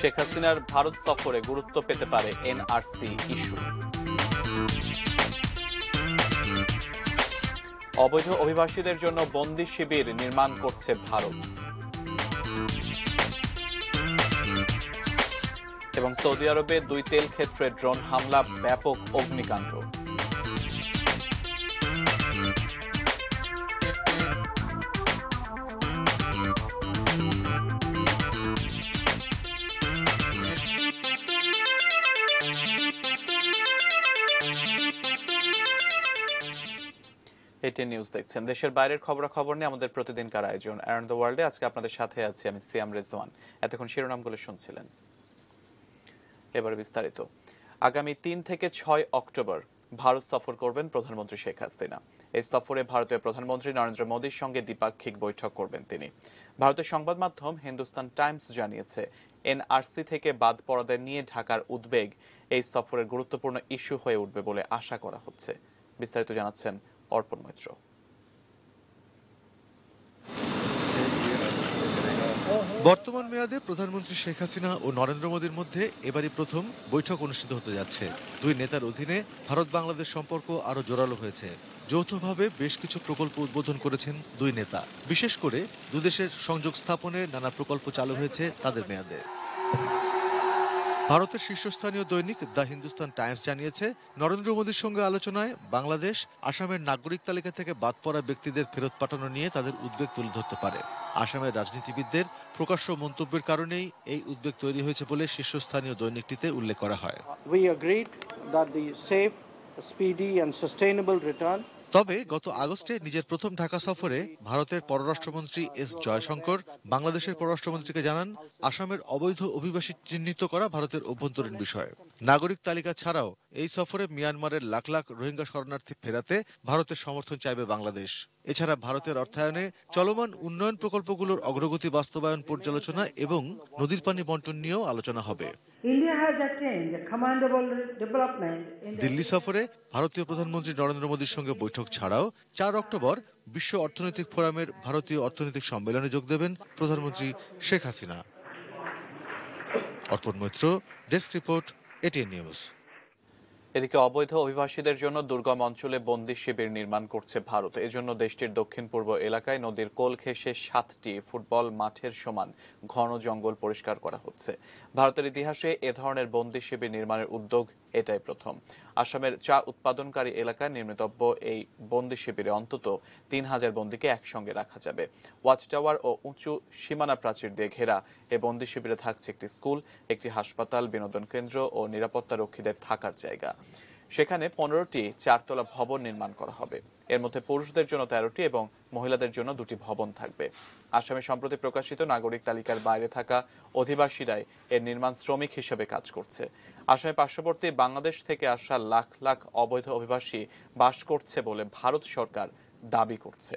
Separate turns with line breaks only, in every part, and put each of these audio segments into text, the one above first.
শেখ হাসিনার ভারত সফরে গুরুত্ব পেতে পারে এনআরসি ইস্যু। অবৈধ অভিবাসীদের জন্য বন্দি শিবির নির্মাণ করছে ভারত। এবং সৌদি আরবে 2 তেল ক্ষেত্রে ড্রোন হামলা, ব্যাপক অগ্নিকাণ্ড। এটি নিউজ দেখছেন। দেশের বাইরের খবরাখবর নিয়ে আমাদের প্রতিদিনকার আয়োজন অ্যারাউন্ড দ্য ওয়ার্ল্ডে। আজকে আপনাদের সাথে আছি আমি সিয়াম রেজওয়ান। এতক্ষণ শিরোনামগুলো শুনছিলেন, এবারে বিস্তারিত। আগামী 3 থেকে 6 অক্টোবর ভারত সফর করবেন প্রধানমন্ত্রী শেখ হাসিনা। এই সফরে ভারতীয় প্রধানমন্ত্রী নরেন্দ্র মোদীর সঙ্গে দ্বিপাক্ষিক বৈঠক করবেন তিনি। ভারতের সংবাদ মাধ্যম হিন্দুস্তান টাইমস জানিয়েছে, এনআরসি থেকে বাদ পড়াদের নিয়ে ঢাকার উদ্বেগ এই সফরের গুরুত্বপূর্ণ ইস্যু হয়ে উঠবে বলে আশা করা হচ্ছে। বিস্তারিত জানাচ্ছেন অর্পণ মৈত্র।
বর্তমান মেয়াদে প্রধানমন্ত্রী শেখ হাসিনা ও নরেন্দ্র মোদীর মধ্যে এবারই প্রথম বৈঠক অনুষ্ঠিত হতে যাচ্ছে। দুই নেতার অধীনে ভারত বাংলাদেশ সম্পর্ক আরো জোরালো হয়েছে। যৌথভাবে বেশ কিছু প্রকল্প উদ্বোধন করেছেন দুই নেতা। বিশেষ করে দুদেশের সংযোগ স্থাপনে নানা প্রকল্প চালু হয়েছে তাদের মেয়াদে। ভারতের শীর্ষস্থানীয় দৈনিক দ্য হিন্দুস্তান টাইমস জানিয়েছে, নরেন্দ্র মোদীর সঙ্গে আলোচনায় বাংলাদেশ আসামের নাগরিক তালিকা থেকে বাদ পড়া ব্যক্তিদের ফেরত পাঠানো নিয়ে তাদের উদ্বেগ তুলে ধরতে পারে। আসামের রাজনীতিবিদদের প্রকাশ্য মন্তব্যের কারণেই এই উদ্বেগ তৈরি হয়েছে বলে শীর্ষস্থানীয় দৈনিকটিতে উল্লেখ করা হয়। তবে গত আগস্টে নিজের প্রথম ঢাকা সফরে ভারতের পররাষ্ট্রমন্ত্রী এস জয়শঙ্কর বাংলাদেশের পররাষ্ট্রমন্ত্রীকে জানান, আসামের অবৈধ অভিবাসী চিহ্নিত করা ভারতের অভ্যন্তরীণ বিষয়। নাগরিক তালিকা ছাড়াও এই সফরে মিয়ানমারের লাখ লাখ রোহিঙ্গা শরণার্থী ফেরাতে ভারতের সমর্থন চাইবে বাংলাদেশ। এছাড়া ভারতের অর্থায়নে চলমান উন্নয়ন প্রকল্পগুলোর অগ্রগতি বাস্তবায়ন পর্যালোচনা এবং নদীর পানি বন্টন নিয়েও আলোচনা হবে। দিল্লি সফরে ভারতীয় প্রধানমন্ত্রী নরেন্দ্র মোদীর সঙ্গে বৈঠক ছাড়াও 4 অক্টোবর বিশ্ব অর্থনৈতিক ফোরামের ভারতীয় অর্থনৈতিক সম্মেলনে যোগ দেবেন প্রধানমন্ত্রী Sheikh Hasina. Arpan Maitra, desk report, ATN news.
এদিকে অবৈধ অভিবাসীদের জন্য দুর্গম অঞ্চলে বন্দি শিবির নির্মাণ করছে ভারত। এজন্য দেশটির দক্ষিণ পূর্ব এলাকায় নদীর কোল ঘেঁষে 7টি ফুটবল মাঠের সমান ঘন জঙ্গল পরিষ্কার করা হচ্ছে। ভারতের ইতিহাসে এ ধরনের বন্দি শিবির নির্মাণের উদ্যোগ এটাই প্রথম। আসামের চা উৎপাদনকারী এলাকায় নির্মিতব্য এই বন্দি শিবিরে অন্তত 3000 বন্দীকে একসঙ্গে রাখা যাবে। ওয়াচ টাওয়ার ও উঁচু সীমানা প্রাচীর দিয়ে ঘেরা এ বন্দি শিবিরে থাকছে একটি স্কুল, একটি হাসপাতাল, বিনোদন কেন্দ্র ও নিরাপত্তা রক্ষীদের থাকার জায়গা। সেখানে 15টি 4তলা ভবন নির্মাণ করা হবে। এর মধ্যে পুরুষদের জন্য 13টি এবং মহিলাদের জন্য 2টি ভবন থাকবে। আসামে সম্প্রতি প্রকাশিত নাগরিক তালিকার বাইরে থাকা অধিবাসীরাই এর নির্মাণ শ্রমিক হিসেবে কাজ করছে। আসামে পার্শ্ববর্তী বাংলাদেশ থেকে আসা লাখ লাখ অবৈধ অভিবাসী বাস করছে বলে ভারত সরকার দাবি করছে।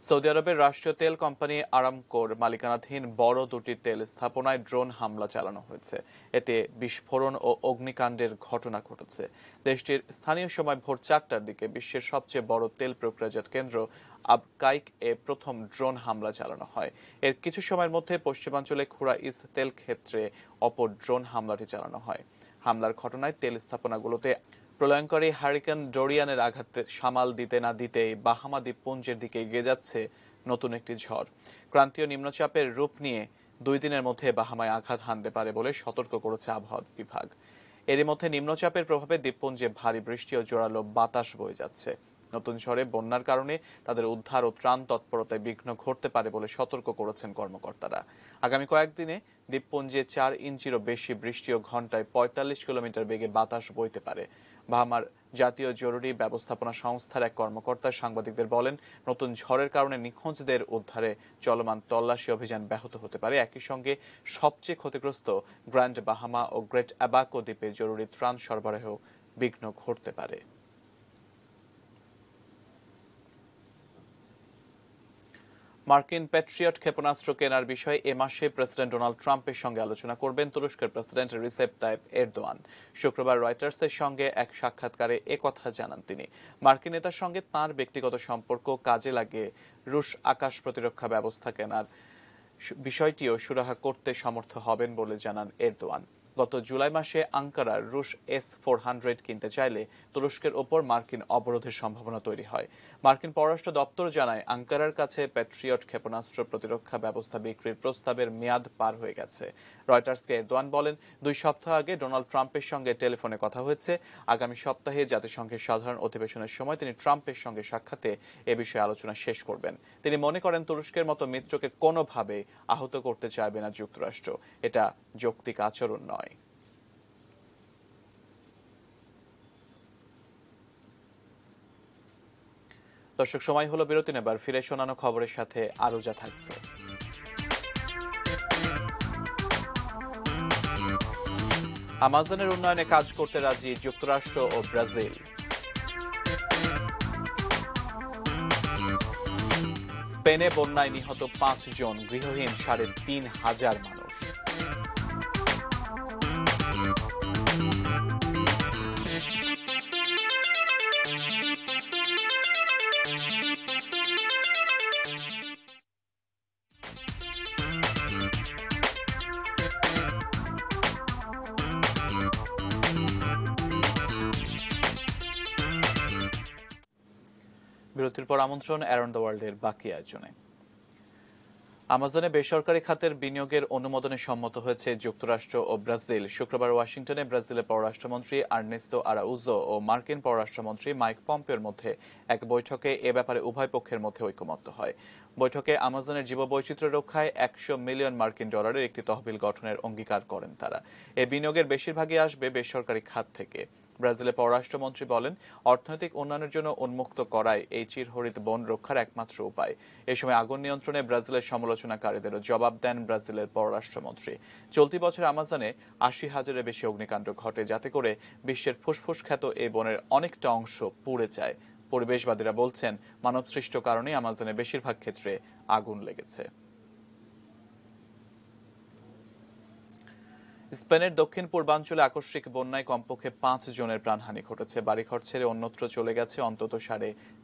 সৌদি আরবের রাষ্ট্রীয় তেল কোম্পানি আরামকোর মালিকানাধীন বড় 2টি তেল স্থাপনায় ড্রোন হামলা চালানো হয়েছে। এতে বিস্ফোরণ ও অগ্নিকাণ্ডের ঘটনা ঘটেছে। দেশটির স্থানীয় সময় ভোর 4টার দিকে বিশ্বের সবচেয়ে বড় তেল প্রক্রিয়াজাত কেন্দ্র আবকাইক এ প্রথম ড্রোন হামলা চালানো হয়। এর কিছু সময়ের মধ্যে পশ্চিমাঞ্চলে খুরাইস তেল ক্ষেত্রে অপর ড্রোন হামলাটি চালানো হয়। হামলার ঘটনায় তেল স্থাপনাগুলোতে প্রলয়ঙ্করী হারিকেন ডোরিয়ানের আঘাতে সামাল দিতে না দিতেই বাহামা দ্বীপপুঞ্জের দিকে এগিয়ে যাচ্ছে নতুন একটি ঝড়। ক্রান্তীয় নিম্নচাপের রূপ নিয়ে 2 দিনের মধ্যে বাহামায় আঘাত হানতে পারে বলে সতর্ক করেছে আবহাওয়া বিভাগ। এরই মধ্যে নিম্নচাপের প্রভাবে দ্বীপপুঞ্জে ভারী বৃষ্টি ও জোরালো বাতাস বয়ে যাচ্ছে। নতুন ঝড়ে বন্যার কারণে তাদের উদ্ধার ও ত্রাণ তৎপরতায় বিঘ্ন ঘটতে পারে বলে সতর্ক করেছেন কর্মকর্তারা। আগামী কয়েকদিনে দ্বীপপুঞ্জে 4 ইঞ্চিরও বেশি বৃষ্টি ও ঘন্টায় 45 কিলোমিটার বেগে বাতাস বইতে পারে। বাহামার জাতীয় জরুরি ব্যবস্থাপনা সংস্থার এক কর্মকর্তা সাংবাদিকদের বলেন, নতুন ঝড়ের কারণে নিখোঁজদের উদ্ধারে চলমান তল্লাশি অভিযান ব্যাহত হতে পারে। একই সঙ্গে সবচেয়ে ক্ষতিগ্রস্ত গ্র্যান্ড বাহামা ও গ্রেট অ্যাবাকো দ্বীপে জরুরি ত্রাণ সরবরাহ বিঘ্ন ঘটতে পারে। মার্কিন প্যাট্রিয়ট ক্ষেপণাস্ত্র কেনার বিষয়ে এ মাসে প্রেসিডেন্ট ডোনাল্ড ট্রাম্পের সঙ্গে আলোচনা করবেন তুরস্কের প্রেসিডেন্ট রিসেপ তাইপ এরদোয়ান। শুক্রবার রয়টার্সের সঙ্গে এক সাক্ষাৎকারে একথা জানান তিনি। মার্কিন নেতার সঙ্গে তাঁর ব্যক্তিগত সম্পর্ক কাজে লাগিয়ে রুশ আকাশ প্রতিরক্ষা ব্যবস্থা কেনার বিষয়টিও সুরাহা করতে সমর্থ হবেন বলে জানান এরদোয়ান। গত জুলাই মাসে আঙ্কারার রুশ S-400 কিনতে চাইলে তুরস্কের ওপর মার্কিন অবরোধের সম্ভাবনা তৈরি হয়। মার্কিন পররাষ্ট্র দপ্তর জানায়, আঙ্কারার কাছে প্যাট্রিয়ট ক্ষেপণাস্ত্র প্রতিরক্ষা ব্যবস্থা বিক্রির প্রস্তাবের মেয়াদ পার হয়ে গেছে। রয়টার্সকে এরদোয়ান বলেন, 2 সপ্তাহ আগে ডোনাল্ড ট্রাম্পের সঙ্গে টেলিফোনে কথা হয়েছে। আগামী সপ্তাহে জাতিসংঘের সাধারণ অধিবেশনের সময় তিনি ট্রাম্পের সঙ্গে সাক্ষাতে এ বিষয়ে আলোচনা শেষ করবেন। তিনি মনে করেন, তুরস্কের মতো মিত্রকে কোনোভাবে আহত করতে চাইবে না যুক্তরাষ্ট্র। এটা যৌক্তিক আচরণ নয়। দর্শক, সময় হলো বিরতি নেবার। ফিরে শোনানো খবরের সাথে আরো যা থাকছে। আমাজনের উন্নয়নে কাজ করতে রাজি যুক্তরাষ্ট্র ও ব্রাজিল। স্পেনে বন্যায় নিহত 5 জন, গৃহহীন 3,500 মানুষ। বিরতির পর আমন্ত্রণ অ্যারাউন্ড দ্য ওয়ার্ল্ডের বাকি আয়োজনে। আমাজনে বেসরকারি খাতের বিনিয়োগের অনুমোদনে সম্মত হয়েছে যুক্তরাষ্ট্র ও ব্রাজিল। শুক্রবার ওয়াশিংটনে ব্রাজিলের পররাষ্ট্রমন্ত্রী আর্নেস্তো আরাউজো ও মার্কিন পররাষ্ট্রমন্ত্রী মাইক পম্পেওর মধ্যে এক বৈঠকে এ ব্যাপারে উভয় পক্ষের মধ্যে ঐকমত্য হয়। বৈঠকে আমাজনের জীববৈচিত্র্য রক্ষায় $100 মিলিয়ন একটি তহবিল গঠনের অঙ্গীকার করেন তারা। এ বিনিয়োগের বেশিরভাগই আসবে বেসরকারি খাত থেকে। ব্রাজিলের পররাষ্ট্রমন্ত্রী বলেন, অর্থনৈতিক উন্নয়নের জন্য উন্মুক্ত করাই এই চিরহরিত বন রক্ষার একমাত্র উপায়। এ সময় আগুন নিয়ন্ত্রণে ব্রাজিলের সমালোচনাকারীদেরও জবাব দেন ব্রাজিলের পররাষ্ট্রমন্ত্রী। চলতি বছর আমাজনে 80,000-এর বেশি অগ্নিকাণ্ড ঘটে, যাতে করে বিশ্বের ফুসফুস খ্যাত এই বনের অনেকটা অংশ পুড়ে যায়। পরিবেশবাদীরা বলছেন, মানবসৃষ্ট কারণে আমাজনে বেশিরভাগ ক্ষেত্রে আগুন লেগেছে। স্পেনের দক্ষিণ পূর্বাঞ্চলে আকস্মিক বন্যায় কমপক্ষে 5 জনের প্রাণহানি ঘটেছে। বাড়িঘর ছেড়ে অন্যত্র চলে গেছে অন্তত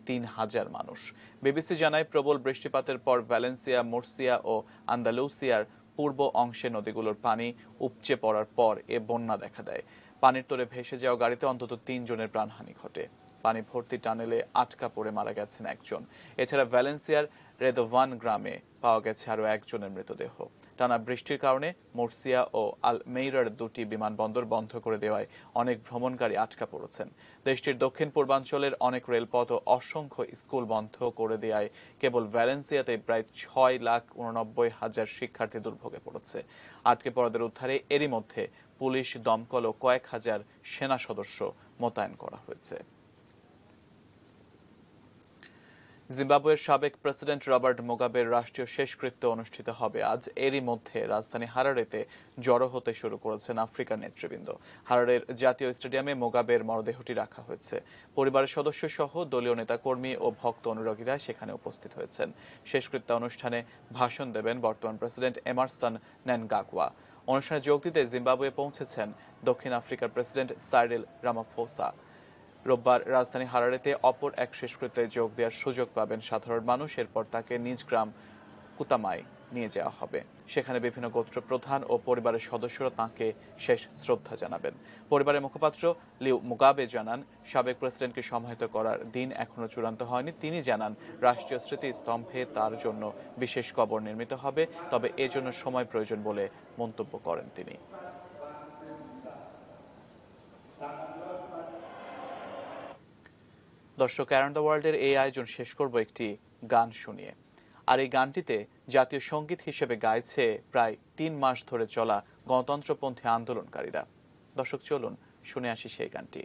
3,500 মানুষ। বিবিসি জানায়, প্রবল বৃষ্টিপাতের পর ভ্যালেন্সিয়া, মুর্সিয়া ও আন্দালুসিয়ার পূর্ব অংশে নদীগুলোর পানি উপচে পড়ার পর এ বন্যা দেখা দেয়। পানির তোরে ভেসে যাওয়া গাড়িতে অন্তত 3 জনের প্রাণহানি ঘটে। পানি ভর্তি টানেলে আটকা পড়ে মারা গেছেন একজন। এছাড়া ভ্যালেন্সিয়ার রেদোভান গ্রামে পাওয়া গেছে আরও একজনের মৃতদেহ। টানা বৃষ্টির কারণে মুর্সিয়া ও আলমেইরার 2টি বিমানবন্দর বন্ধ করে দেওয়ায় অনেক ভ্রমণকারী আটকা পড়েছেন। দেশটির দক্ষিণ পূর্বাঞ্চলের অনেক রেলপথ ও অসংখ্য স্কুল বন্ধ করে দেওয়ায় কেবল ভ্যালেন্সিয়াতে প্রায় 6,89,000 শিক্ষার্থী দুর্ভোগে পড়েছে। আটকে পড়াদের উদ্ধারে এরই মধ্যে পুলিশ, দমকল ও কয়েক হাজার সেনা সদস্য মোতায়েন করা হয়েছে। জিম্বাবুয়ের সাবেক প্রেসিডেন্ট রবার্ট মুগাবের রাষ্ট্রীয় শেষকৃত্য অনুষ্ঠিত হবে আজ। এরই মধ্যে রাজধানী হারারেতে জড়ো হতে শুরু করেছেন আফ্রিকার নেতৃবৃন্দ। হারারের জাতীয় স্টেডিয়ামে মুগাবের মরদেহটি রাখা হয়েছে। পরিবারের সদস্য সহ দলীয় নেতাকর্মী ও ভক্ত অনুরাগীরা সেখানে উপস্থিত হয়েছেন। শেষকৃত্য অনুষ্ঠানে ভাষণ দেবেন বর্তমান প্রেসিডেন্ট এমারসন ম্নাঙ্গাগোয়া। অনুষ্ঠানে যোগ দিতে জিম্বাবুয়ে পৌঁছেছেন দক্ষিণ আফ্রিকার প্রেসিডেন্ট সাইরিল রামাফোসা। রোববার রাজধানী হারারেতে অপর এক শেষকৃত্যে যোগ দেওয়ার সুযোগ পাবেন সাধারণ মানুষ। এরপর তাকে নিজ গ্রাম কুতামায় নিয়ে যাওয়া হবে। সেখানে বিভিন্ন গোত্র প্রধান ও পরিবারের সদস্যরা তাঁকে শেষ শ্রদ্ধা জানাবেন। পরিবারের মুখপাত্র লিউ মুগাবে জানান, সাবেক প্রেসিডেন্টকে সমাহিত করার দিন এখনো চূড়ান্ত হয়নি। তিনি জানান, রাষ্ট্রীয় স্মৃতিস্তম্ভে তার জন্য বিশেষ কবর নির্মিত হবে, তবে এজন্য সময় প্রয়োজন বলে মন্তব্য করেন তিনি। দর্শক, অ্যারাউন্ড দ্য ওয়ার্ল্ডের এই আয়োজন শেষ করব একটি গান শুনিয়ে। আর এই গানটিতে জাতীয় সঙ্গীত হিসেবে গাইছে প্রায় 3 মাস ধরে চলা গণতন্ত্রপন্থী আন্দোলনকারীরা। দর্শক, চলুন শুনে আসি সেই গানটি।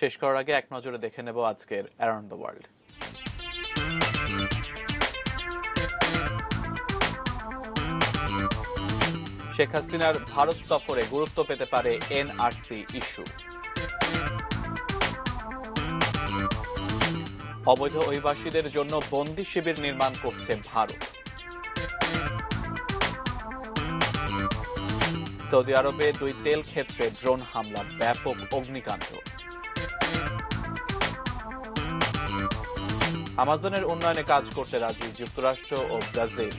শেষ করার আগে এক নজরে দেখে নেব আজকের অ্যারাউন্ড দ্য ওয়ার্ল্ড। শেখ হাসিনার ভারত সফরে গুরুত্ব পেতে পারে এনআরসি ইস্যু। অবৈধ অভিবাসীদের জন্য বন্দি শিবির নির্মাণ করছে ভারত। সৌদি আরবে 2 তেল ক্ষেত্রে ড্রোন হামলা, ব্যাপক অগ্নিকাণ্ড। আমাজনের উন্নয়নে কাজ করতে রাজি যুক্তরাষ্ট্র ও ব্রাজিল।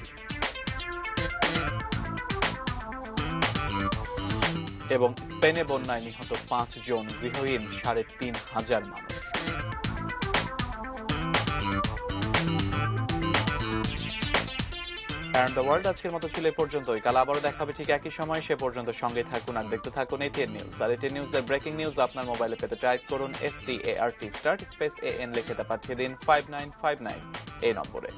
এবং স্পেনে বন্যায় নিহত 5 জন, গৃহহীন 3,500 মানুষ। অ্যারাউন্ড দ্য ওয়ার্ল্ড আজকের মতো ছিল এ পর্যন্তই। কাল আবারও দেখা হবে ঠিক একই সময়। সে পর্যন্ত সঙ্গে থাকুন আর দেখতে থাকুন এটিএন নিউজ। আর এটিএন নিউজের ব্রেকিং নিউজ আপনার মোবাইলে পেতে টাইপ করুন START স্টার্ট স্পেস AN লিখে তা পাঠিয়ে দিন 5959 এই নম্বরে।